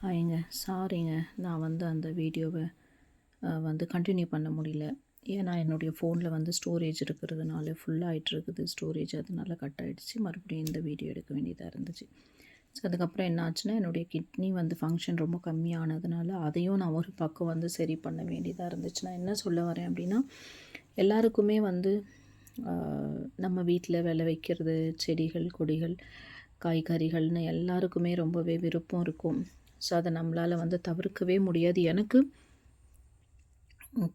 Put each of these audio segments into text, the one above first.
ஹாய்ங்க. சாரிங்க. நான் வந்து அந்த வீடியோவ வந்து கன்டின்யூ பண்ண முடியல. ஏன்னா, என்னுடைய ஃபோனில் வந்து ஸ்டோரேஜ் இருக்கிறதுனால ஃபுல்லாகிட்டுருக்குது ஸ்டோரேஜ். அதனால கட் ஆகிடுச்சு. மறுபடியும் இந்த வீடியோ எடுக்க வேண்டியதாக இருந்துச்சு. ஸோ அதுக்கப்புறம் என்ன ஆச்சுன்னா, என்னுடைய கிட்னி வந்து ஃபங்க்ஷன் ரொம்ப கம்மியானதுனால அதையும் நான் ஒரு பக்கம் வந்து சரி பண்ண வேண்டியதாக இருந்துச்சு. நான் என்ன சொல்ல வரேன் அப்படின்னா, எல்லாருக்குமே வந்து நம்ம வீட்டில் விளை வைக்கிறது செடிகள், கொடிகள், காய்கறிகள்னு எல்லாருக்குமே ரொம்பவே விருப்பம் இருக்கும். ஸோ அதை நம்மளால் வந்து தவிர்க்கவே முடியாது. எனக்கு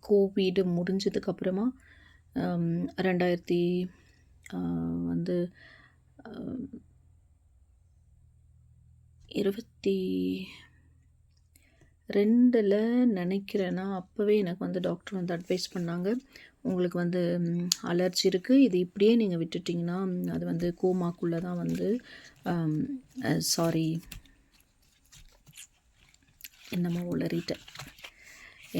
கோவிட் முடிஞ்சதுக்கப்புறமா 2000 வந்து 22ல் நினைக்கிறேன்னா, அப்போவே எனக்கு வந்து டாக்டர் வந்து அட்வைஸ் பண்ணாங்க. உங்களுக்கு வந்து அலர்ஜி இருக்குது. இது இப்படியே நீங்கள் விட்டுட்டிங்கன்னா அது வந்து கோமாக்குள்ளே தான் வந்து சாரி என்னமோ உளறிட்டேன்.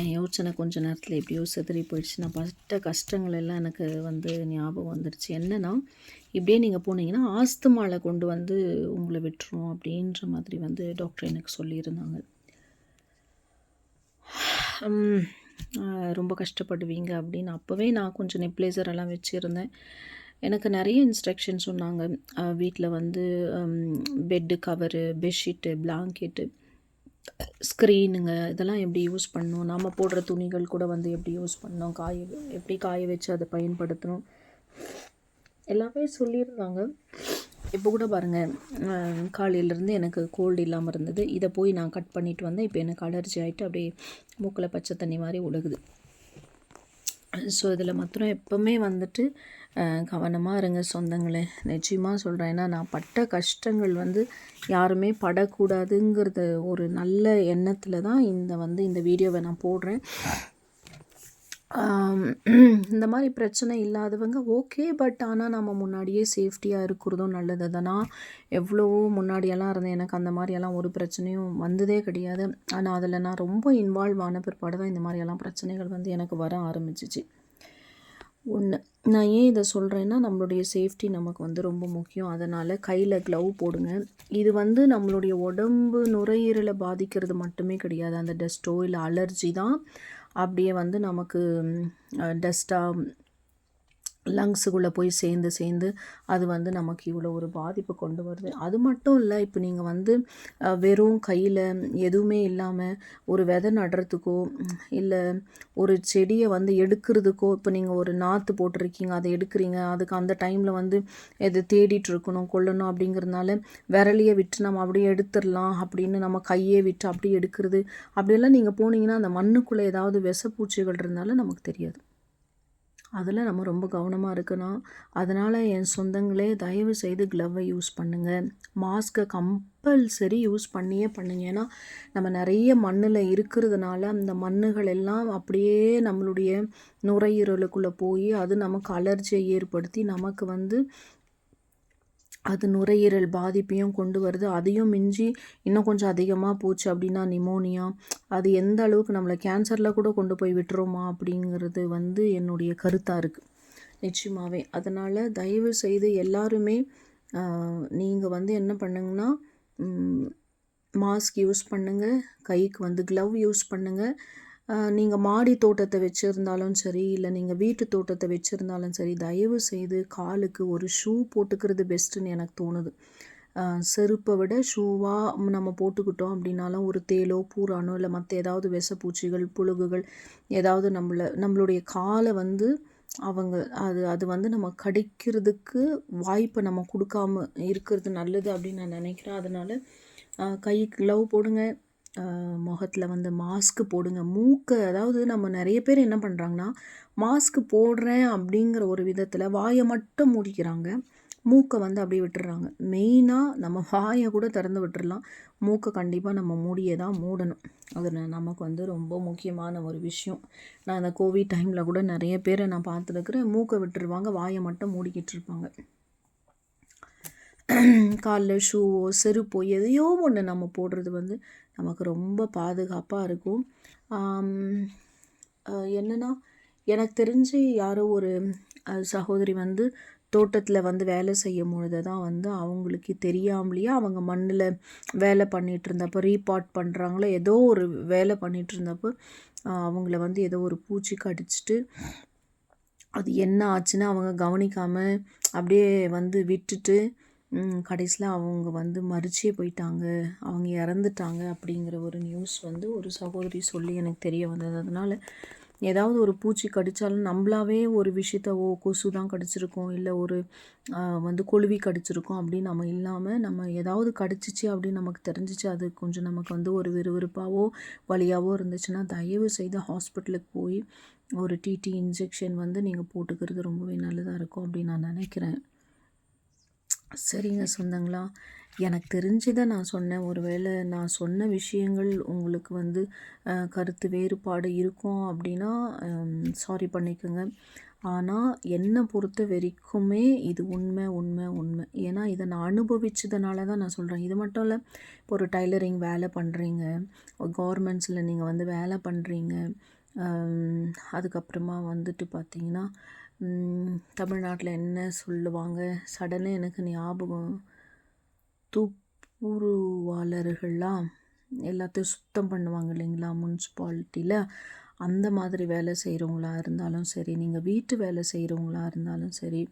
என் யோசனை கொஞ்ச நேரத்தில் எப்படியோ சிதறி போயிடுச்சு. நான் பட்ட கஷ்டங்கள் எல்லாம் எனக்கு வந்து ஞாபகம் வந்துடுச்சு. என்னென்னா, இப்படியே நீங்கள் போனீங்கன்னா ஆஸ்துமாவில் கொண்டு வந்து உங்களை விட்டுரும் அப்படின்ற மாதிரி வந்து டாக்டர் எனக்கு சொல்லியிருந்தாங்க. ரொம்ப கஷ்டப்படுவீங்க அப்படின்னு அப்போவே நான் கொஞ்சம் நெப்ளைசர் எல்லாம் வச்சுருந்தேன். எனக்கு நிறைய இன்ஸ்ட்ரக்ஷன் சொன்னாங்க. வீட்டில் வந்து பெட்டு கவரு, பெட்ஷீட்டு, பிளாங்கெட்டு, ஸ்க்ரீனுங்க இதெல்லாம் எப்படி யூஸ் பண்ணணும், நாம் போடுற துணிகள் கூட வந்து எப்படி யூஸ் பண்ணணும், எப்படி காய வச்சு அதை பயன்படுத்தணும் எல்லாமே சொல்லியிருந்தாங்க. இப்போ கூட பாருங்கள், காலையிலேருந்து எனக்கு கோல்டு இல்லாமல் இருந்தது. இதை போய் நான் கட் பண்ணிவிட்டு வந்தேன். இப்போ எனக்கு அலர்ஜி ஆகிட்டு அப்படியே மூக்கில் பச்சை தண்ணி மாதிரி ஒழுகுது. ஸோ இதில் மாத்திரம் எப்போவுமே வந்துட்டு கவனமாக இருங்க சொந்தங்களே. நிச்சயமாக சொல்கிறேன். ஏன்னா நான் பட்ட கஷ்டங்கள் வந்து யாருமே படக்கூடாதுங்கிறது ஒரு நல்ல எண்ணத்தில் தான் இந்த வீடியோவை நான் போடுறேன். இந்த மாதிரி பிரச்சனை இல்லாதவங்க ஓகே. பட் ஆனால் நம்ம முன்னாடியே சேஃப்டியாக இருக்கிறதும் நல்லது தான். நான் எவ்வளவோ முன்னாடியெல்லாம் இருந்தேன். எனக்கு அந்த மாதிரியெல்லாம் ஒரு பிரச்சனையும் வந்ததே கிடையாது. ஆனால் அதில் நான் ரொம்ப இன்வால்வ் ஆன பிற்பாடு தான் இந்த மாதிரியெல்லாம் பிரச்சனைகள் வந்து எனக்கு வர ஆரம்பிச்சிச்சு. ஒன்று, நான் ஏன் இதை சொல்கிறேன்னா, நம்மளுடைய சேஃப்டி நமக்கு வந்து ரொம்ப முக்கியம். அதனால் கையில் க்ளவ் போடுங்க. இது வந்து நம்மளுடைய உடம்பு நுரையீரலை பாதிக்கிறது மட்டுமே கிடையாது. அந்த டஸ்ட்டோ இல்லை அலர்ஜி தான் அப்படியே வந்து நமக்கு டஸ்ட்டாக லங்ஸுக்குள்ளே போய் சேர்ந்து அது வந்து நமக்கு இவ்வளோ ஒரு பாதிப்பு கொண்டு வருது. அது மட்டும் இல்லை, இப்போ நீங்கள் வந்து வெறும் கையில் எதுவுமே இல்லாமல் ஒரு விதை நடுறதுக்கோ இல்லை ஒரு செடியை வந்து எடுக்கிறதுக்கோ, இப்போ நீங்கள் ஒரு நாற்று போட்டிருக்கீங்க அதை எடுக்கிறீங்க, அதுக்கு அந்த டைமில் வந்து எது தேடிட்டு இருக்கணும் கொள்ளணும் அப்படிங்கிறதுனால விரலையே விட்டு நம்ம அப்படியே எடுத்துடலாம் அப்படின்னு நம்ம கையே விட்டு அப்படியே எடுக்கிறது, அப்படியெல்லாம் நீங்கள் போனீங்கன்னா அந்த மண்ணுக்குள்ளே ஏதாவது விஷப்பூச்சிகள் இருந்தாலும் நமக்கு தெரியாது. அதில் நம்ம ரொம்ப கவனமாக இருக்கணும். அதனால் என் சொந்தங்களே தயவு செய்து க்ளவ்வை யூஸ் பண்ணுங்கள். மாஸ்க்கை கம்பல்சரி யூஸ் பண்ணியே பண்ணுங்க. ஏன்னா நம்ம நிறைய மண்ணில் இருக்கிறதுனால அந்த மண்ணுகள் எல்லாம் அப்படியே நம்மளுடைய நுரையீரலுக்குள்ளே போய் அது நமக்கு அலர்ஜியை ஏற்படுத்தி நமக்கு வந்து அது நுரையீரல் பாதிப்பையும் கொண்டு வருது. அதையும் மிஞ்சி இன்னும் கொஞ்சம் அதிகமாக போச்சு அப்படின்னா நிமோனியா, அது எந்த அளவுக்கு நம்மளை கேன்சரில் கூட கொண்டு போய் விட்டுருமா அப்படிங்கிறது வந்து என்னுடைய கருத்தாக இருக்குது நிச்சயமாகவே. அதனால் தயவு செய்து எல்லாருமே நீங்கள் வந்து என்ன பண்ணுங்கன்னா, மாஸ்க் யூஸ் பண்ணுங்கள், கைக்கு வந்து க்ளவ் யூஸ் பண்ணுங்கள். நீங்கள் மாடி தோட்டத்தை வச்சுருந்தாலும் சரி, இல்லை நீங்கள் வீட்டு தோட்டத்தை வச்சுருந்தாலும் சரி, தயவு செய்து காலுக்கு ஒரு ஷூ போட்டுக்கிறது பெஸ்ட்டுன்னு எனக்கு தோணுது. செருப்பை விட ஷூவாக நம்ம போட்டுக்கிட்டோம் அப்படின்னாலும் ஒரு தேலோ பூரானோ இல்லை மற்ற ஏதாவது விஷப்பூச்சிகள், புழுகுகள் ஏதாவது நம்மளுடைய காலை வந்து அது வந்து நம்ம கடிக்கிறதுக்கு வாய்ப்பை நம்ம கொடுக்காம இருக்கிறது நல்லது அப்படின்னு நான் நினைக்கிறேன். அதனால் கைக்கு க்ளவ் போடுங்க, முகத்தில் வந்து மாஸ்க்கு போடுங்க. அதாவது நம்ம நிறைய பேர் என்ன பண்ணுறாங்கன்னா, மாஸ்க்கு போடுறேன் அப்படிங்கிற ஒரு விதத்தில் வாயை மட்டும் மூடிக்கிறாங்க, மூக்கை வந்து அப்படியே விட்டுறாங்க. மெயினாக நம்ம வாயை கூட திறந்து விட்டுடலாம், மூக்கை கண்டிப்பாக நம்ம மூடியே தான் மூடணும். அது நமக்கு வந்து ரொம்ப முக்கியமான ஒரு விஷயம். நான் அந்த கோவிட் டைமில் கூட நிறைய பேரை நான் பார்த்துருக்குறேன், மூக்கை விட்டுருவாங்க, வாயை மட்டும் மூடிக்கிட்டு இருப்பாங்க. காலில் ஷூவோ செருப்போ எதையோ ஒன்று நம்ம போடுறது வந்து நமக்கு ரொம்ப பாதுகாப்பாக இருக்கும். என்னென்னா, எனக்கு தெரிஞ்சு யாரோ ஒரு சகோதரி வந்து தோட்டத்தில் வந்து வேலை செய்யும் பொழுது தான் வந்து அவங்களுக்கு தெரியாமலேயே அவங்க மண்ணில் வேலை பண்ணிகிட்டு இருந்தப்போ ரீபாட் பண்ணுறாங்களோ ஏதோ ஒரு வேலை பண்ணிகிட்டு இருந்தப்போ அவங்கள வந்து ஏதோ ஒரு பூச்சி கடிச்சிட்டு அது என்ன ஆச்சுன்னு அவங்க கவனிக்காமல் அப்படியே வந்து விட்டுட்டு கடைசியில் அவங்க வந்து மரிச்சே போயிட்டாங்க, அவங்க இறந்துட்டாங்க அப்படிங்கிற ஒரு நியூஸ் வந்து ஒரு சகோதரி சொல்லி எனக்கு தெரிய வந்தது. அதனால் ஏதாவது ஒரு பூச்சி கடித்தாலும் நம்மளாவே ஒரு விஷயத்த கொசு தான் கடிச்சிருக்கோம், இல்லை ஒரு வந்து கொழுவி கடிச்சிருக்கோம் அப்படின்னு நம்ம இல்லாமல், நம்ம ஏதாவது கடிச்சிச்சு அப்படின்னு நமக்கு தெரிஞ்சிச்சு, அது கொஞ்சம் நமக்கு வந்து ஒரு விறுவிறுப்பாவோ வலியாவோ இருந்துச்சுன்னா தயவு செய்து ஹாஸ்பிட்டலுக்கு போய் ஒரு டிடி இன்ஜெக்ஷன் வந்து நீங்கள் போட்டுக்கிறது ரொம்பவே நல்லதாக இருக்கும் அப்படின்னு நான் நினைக்கிறேன். சரிங்க சொந்தங்களா, எனக்கு தெரிஞ்சதை நான் சொன்னேன். ஒருவேளை நான் சொன்ன விஷயங்கள் உங்களுக்கு வந்து கருத்து வேறுபாடு இருக்கும் அப்படின்னா சாரி பண்ணிக்கோங்க. ஆனால் என்னை பொறுத்த வரைக்குமே இது உண்மை உண்மை உண்மை. ஏன்னா இதை நான் அனுபவிச்சதுனால தான் நான் சொல்கிறேன். இது மட்டும் இல்லை, இப்போ ஒரு டைலரிங் வேலை பண்ணுறீங்க, கவர்மெண்ட்ஸில் நீங்கள் வந்து வேலை பண்ணுறீங்க, அதுக்கப்புறமா வந்துட்டு பார்த்தீங்கன்னா தமிழ்நாட்டில் என்ன சொல்லுவாங்க, சடனாக எனக்கு ஞாபகம், துப்புரவாளர்கள்லாம் எல்லாத்தையும் சுத்தம் பண்ணுவாங்க இல்லைங்களா முனிசிபாலிட்டியில், அந்த மாதிரி வேலை செய்கிறவங்களா இருந்தாலும் சரி, நீங்கள் வீட்டு வேலை செய்கிறவங்களா இருந்தாலும் சரி,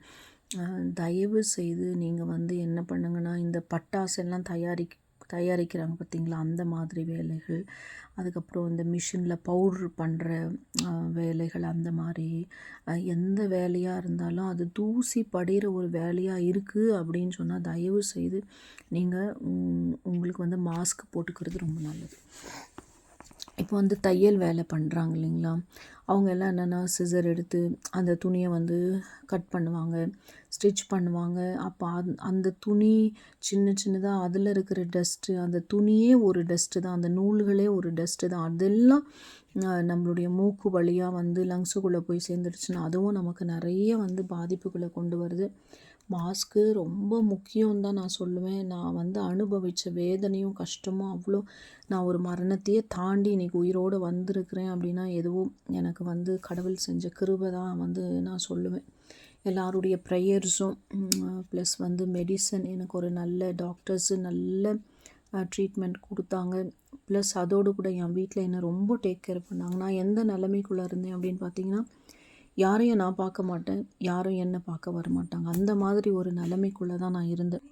தயவு செய்து நீங்கள் வந்து என்ன பண்ணுங்கன்னா, இந்த பட்டாசெல்லாம் தயாரிக்கிறாங்க பார்த்தீங்களா, அந்த மாதிரி வேலைகள், அதுக்கப்புறம் இந்த மிஷினில் பவுட்ரு பண்ணுற வேலைகள், அந்த மாதிரி எந்த வேலையாக இருந்தாலும் அது தூசி படிகிற ஒரு வேலையாக இருக்குது அப்படின்னு சொன்னால் தயவு செய்து நீங்கள் உங்களுக்கு வந்து மாஸ்க் போட்டுக்கிறது ரொம்ப நல்லது. இப்போ வந்து தையல் வேலை பண்ணுறாங்க இல்லைங்களா, அவங்க எல்லாம் என்னென்னா சிசர் எடுத்து அந்த துணியை வந்து கட் பண்ணுவாங்க, ஸ்டிச் பண்ணுவாங்க. அப்போ அந்த துணி சின்ன சின்னதாக அதில் இருக்கிற டஸ்ட்டு, அந்த துணியே ஒரு டஸ்ட்டு தான், அந்த நூல்களே ஒரு டஸ்ட்டு தான், அதெல்லாம் நம்மளுடைய மூக்கு வழியாக வந்து லங்ஸுக்குள்ளே போய் சேர்ந்துடுச்சுன்னா அதுவும் நமக்கு நிறைய வந்து பாதிப்புகளை கொண்டு வருது. மாஸ்க்கு ரொம்ப முக்கியம் தான் நான் சொல்லுவேன். நான் வந்து அனுபவித்த வேதனையும் கஷ்டமும் அவ்வளோ. நான் ஒரு மரணத்தையே தாண்டி இன்றைக்கி உயிரோடு வந்திருக்கிறேன் அப்படின்னா எதுவும் எனக்கு வந்து கடவுள் செஞ்ச கிருபை தான் வந்து நான் சொல்லுவேன். எல்லாருடைய ப்ரேயர்ஸும் ப்ளஸ் வந்து மெடிசன், எனக்கு ஒரு நல்ல டாக்டர்ஸு நல்ல ட்ரீட்மெண்ட் கொடுத்தாங்க. ப்ளஸ் அதோடு கூட என் வீட்டில் என்னை ரொம்ப டேக் கேர் பண்ணாங்க. நான் எந்த நிலைமைக்குள்ளே இருந்தேன் அப்படின்னு பார்த்தீங்கன்னா, யாரையும் நான் பார்க்க மாட்டேன், யாரும் என்னை பார்க்க வர மாட்டாங்க, அந்த மாதிரி ஒரு நிலைமைக்குள்ளே தான் நான் இருந்தேன்.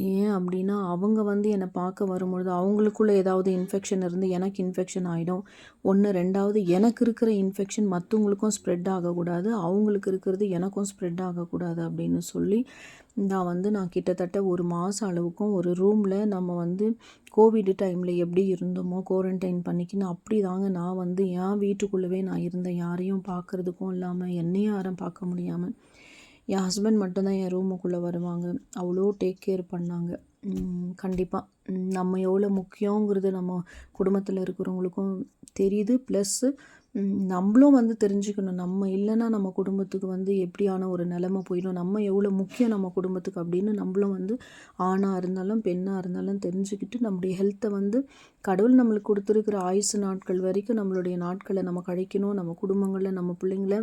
ஏன் அப்படின்னா அவங்க வந்து என்னை பார்க்க வரும்பொழுது அவங்களுக்குள்ளே ஏதாவது இன்ஃபெக்ஷன் இருந்து எனக்கு இன்ஃபெக்ஷன் ஆகிடும். 2வது எனக்கு இருக்கிற இன்ஃபெக்ஷன் மற்றவங்களுக்கும் ஸ்ப்ரெட் ஆகக்கூடாது, அவங்களுக்கு இருக்கிறது எனக்கும் ஸ்ப்ரெட் ஆகக்கூடாது அப்படின்னு சொல்லி நான் கிட்டத்தட்ட ஒரு மாதம் அளவுக்கும் ஒரு ரூமில் நம்ம வந்து கோவிட் டைமில் எப்படி இருந்தோமோ குவாரண்டைன் பண்ணிக்கணும் அப்படி தாங்க நான் வந்து என் வீட்டுக்குள்ளவே நான் இருந்தேன். யாரையும் பார்க்குறதுக்கும் இல்லாமல், என்னையும் யாரும் பார்க்க முடியாமல். என் ஹஸ்பண்ட் மட்டும்தான் என் ரூமுக்குள்ளே வருவாங்க. அவ்வளோ டேக் கேர் பண்ணாங்க. கண்டிப்பாக நம்ம எவ்வளோ முக்கியங்கிறது நம்ம குடும்பத்தில் இருக்கிறவங்களுக்கும் தெரியுது. ப்ளஸ்ஸு நம்மளும் வந்து தெரிஞ்சுக்கணும், நம்ம இல்லைன்னா நம்ம குடும்பத்துக்கு வந்து எப்படியான ஒரு நிலைமை போயிடும், நம்ம எவ்வளோ முக்கியம் நம்ம குடும்பத்துக்கு அப்படின்னு நம்மளும் வந்து ஆணாக இருந்தாலும் பெண்ணாக இருந்தாலும் தெரிஞ்சுக்கிட்டு நம்முடைய ஹெல்த்தை வந்து கடவுள் நம்மளுக்கு கொடுத்துருக்கிற ஆயுசு நாட்கள் வரைக்கும் நம்மளுடைய நாட்களை நம்ம கழிக்கணும். நம்ம குடும்பங்களில் நம்ம பிள்ளைங்கள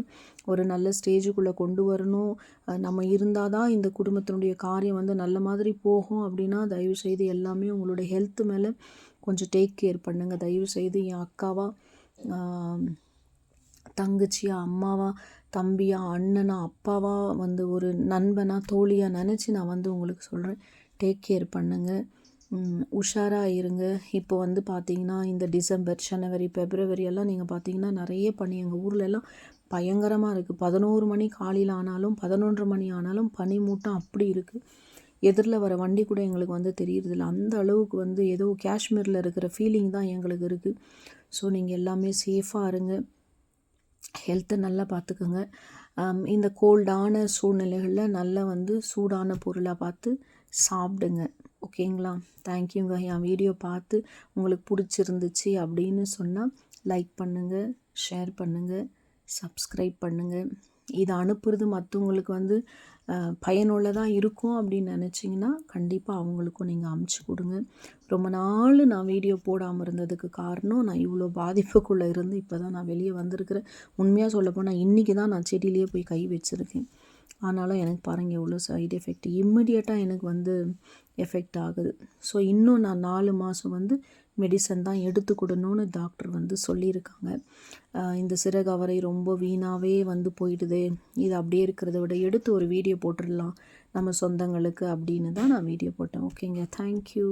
ஒரு நல்ல ஸ்டேஜுக்குள்ளே கொண்டு வரணும். நம்ம இருந்தால் தான் இந்த குடும்பத்தினுடைய காரியம் வந்து நல்ல மாதிரி போகும். அப்படின்னா தயவுசெய்து எல்லாமே உங்களுடைய ஹெல்த்து மேலே கொஞ்சம் டேக் கேர் பண்ணுங்கள். தயவுசெய்து என் அக்காவா, தங்கச்சியா, அம்மாவா, தம்பியா, அண்ணனா, அப்பாவா, வந்து ஒரு நண்பனா, தோழியாக நினச்சி நான் வந்து உங்களுக்கு சொல்கிறேன், டேக் கேர் பண்ணுங்கள், உஷாராக இருங்க. இப்போ வந்து பார்த்திங்கன்னா இந்த டிசம்பர், ஜனவரி, பிப்ரவரி எல்லாம் நீங்கள் பார்த்திங்கன்னா நிறைய பனி எங்கள் ஊர்லெல்லாம் பயங்கரமாக இருக்குது. 11 மணி காலையில் ஆனாலும் 11:30 மணி ஆனாலும் பனி மூட்டம் அப்படி இருக்குது. எதிரில் வர வண்டி கூட எங்களுக்கு வந்து தெரியறதில்ல. அந்த அளவுக்கு வந்து ஏதோ காஷ்மீரில் இருக்கிற ஃபீலிங் தான் எங்களுக்கு இருக்குது. ஸோ நீங்கள் எல்லாமே சேஃபாக இருங்க, ஹெல்த்தை நல்லா பார்த்துக்கோங்க. இந்த கோல்டான சூழ்நிலைகளில் நல்லா வந்து சூடான பொருளாக பார்த்து சாப்பிடுங்க. ஓகேங்களா? தேங்க்யூங்க. என் வீடியோ பார்த்து உங்களுக்கு பிடிச்சிருந்துச்சு அப்படின்னு சொன்னால் லைக் பண்ணுங்கள், ஷேர் பண்ணுங்கள், சப்ஸ்கிரைப் பண்ணுங்கள். இதை அனுப்புறது மற்றவங்களுக்கு வந்து பயனுள்ளதாக இருக்கும் அப்படின்னு நினச்சிங்கன்னா கண்டிப்பாக அவங்களுக்கும் நீங்கள் அமுச்சு கொடுங்க. ரொம்ப நாள் நான் வீடியோ போடாமல் இருந்ததுக்கு காரணம், நான் இவ்வளோ பாதிப்புக்குள்ளே இருந்து இப்போ தான் நான் வெளியே வந்திருக்கிறேன். உண்மையாக சொல்லப்போனால் இன்றைக்கி தான் நான் செடியிலேயே போய் கை வச்சுருக்கேன். ஆனாலும் எனக்கு பாருங்கள் எவ்வளோ சைடு எஃபெக்ட் இம்மிடியட்டாக எனக்கு வந்து எஃபெக்ட் ஆகுது. ஸோ இன்னும் நான் 4 மாதம் வந்து மெடிசன் தான் எடுத்துக்கிடணும்னு டாக்டர் வந்து சொல்லியிருக்காங்க. இந்த சிறகு அவரை ரொம்ப வீணாகவே வந்து போயிடுது, இது அப்படியே இருக்கிறத விட எடுத்து ஒரு வீடியோ போட்டுடலாம் நம்ம சொந்தங்களுக்கு அப்படின்னு தான் நான் வீடியோ போட்டேன். ஓகேங்க, தேங்க்யூ.